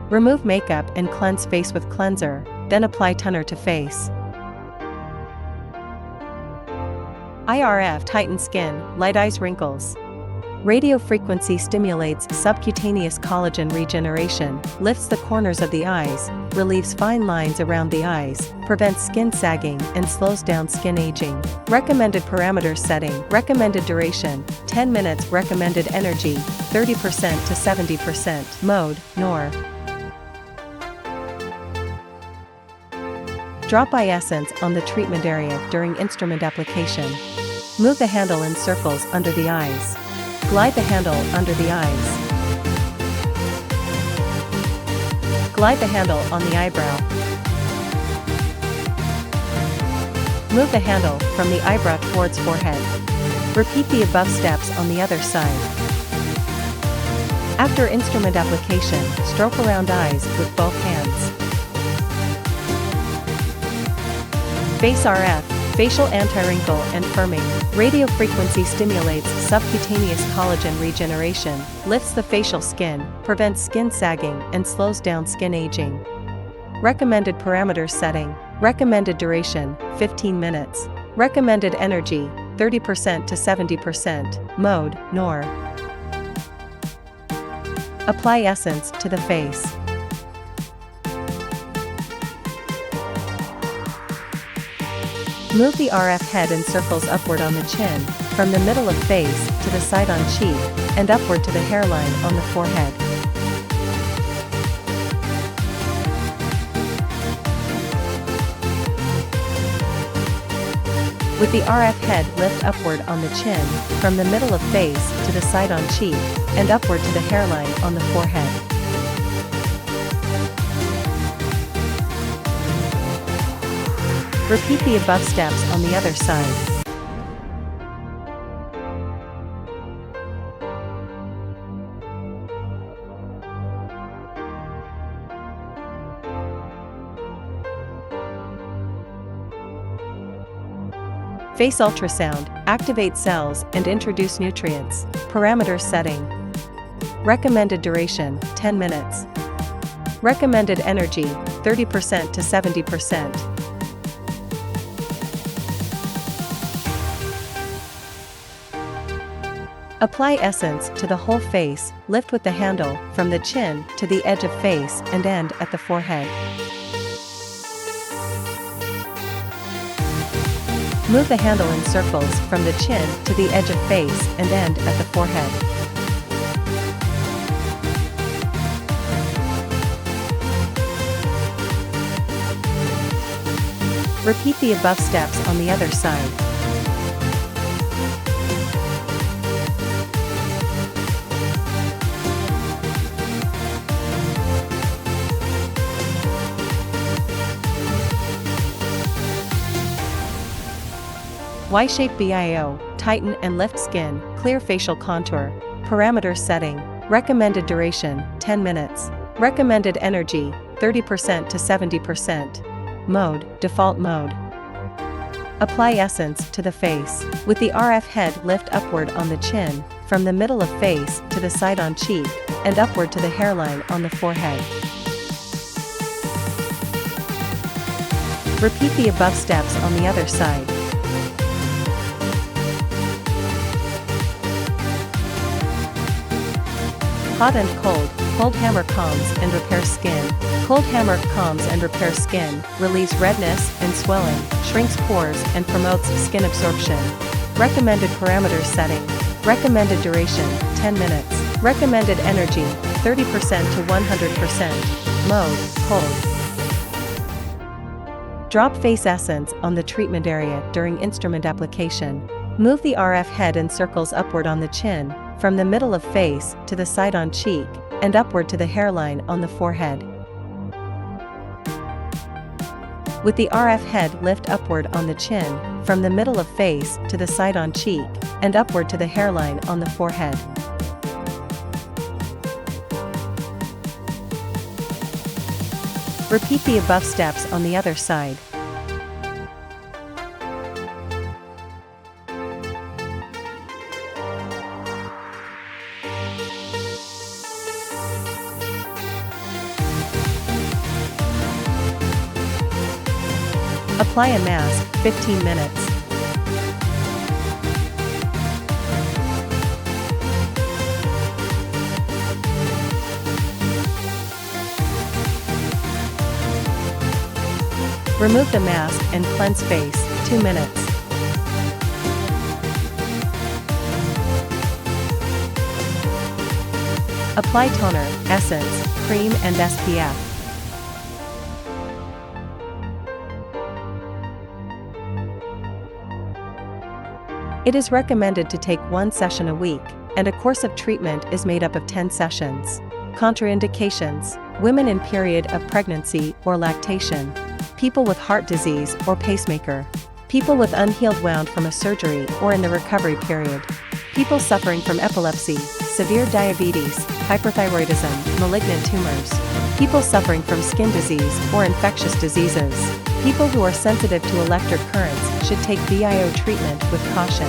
Remove makeup and cleanse face with cleanser, then apply toner to face. IRF tightens skin, light eyes wrinkles. Radiofrequency stimulates subcutaneous collagen regeneration, lifts the corners of the eyes, relieves fine lines around the eyes, prevents skin sagging and slows down skin aging. Recommended parameters setting. Recommended duration, 10 minutes. Recommended energy, 30% to 70%. Mode, NOR. Drop eye essence on the treatment area during instrument application. Move the handle in circles under the eyes. Glide the handle under the eyes. Glide the handle on the eyebrow. Move the handle from the eyebrow towards forehead. Repeat the above steps on the other side. After instrument application, stroke around eyes with both hands. Face RF, facial anti-wrinkle and firming. Radiofrequency stimulates subcutaneous collagen regeneration, lifts the facial skin, prevents skin sagging and slows down skin aging. Recommended parameters setting. Recommended duration, 15 minutes. Recommended energy, 30% to 70%. Mode, NOR. Apply essence to the face. Move the RF head in circles upward on the chin, from the middle of face to the side on cheek, and upward to the hairline on the forehead. With the RF head lift upward on the chin, from the middle of face to the side on cheek, and upward to the hairline on the forehead. Repeat the above steps on the other side. Face ultrasound, activate cells and introduce nutrients. Parameters setting. Recommended duration, 10 minutes. Recommended energy, 30% to 70%. Apply essence to the whole face, lift with the handle, from the chin to the edge of face and end at the forehead. Move the handle in circles from the chin to the edge of face and end at the forehead. Repeat the above steps on the other side. Y-shape BIO, tighten and lift skin, clear facial contour. Parameters setting. Recommended duration, 10 minutes. Recommended energy, 30% to 70%. Mode, default mode. Apply essence to the face. With the RF head lift upward on the chin, from the middle of face to the side on cheek, and upward to the hairline on the forehead. Repeat the above steps on the other side. Hot and cold, cold hammer calms and repairs skin. Cold hammer calms and repairs skin, relieves redness and swelling, shrinks pores and promotes skin absorption. Recommended parameters setting. Recommended duration, 10 minutes. Recommended energy, 30% to 100%. Mode, cold. Drop face essence on the treatment area during instrument application. Move the RF head in circles upward on the chin, from the middle of face to the side on cheek, and upward to the hairline on the forehead. With the RF head lift upward on the chin, from the middle of face to the side on cheek, and upward to the hairline on the forehead. Repeat the above steps on the other side. Apply a mask, 15 minutes. Remove the mask and cleanse face, 2 minutes. Apply toner, essence, cream and SPF. It is recommended to take 1 session a week, and a course of treatment is made up of 10 sessions. Contraindications: women in period of pregnancy or lactation, people with heart disease or pacemaker, people with unhealed wound from a surgery or in the recovery period, people suffering from epilepsy, severe diabetes, hyperthyroidism, malignant tumors, people suffering from skin disease or infectious diseases. People who are sensitive to electric currents should take BIO treatment with caution.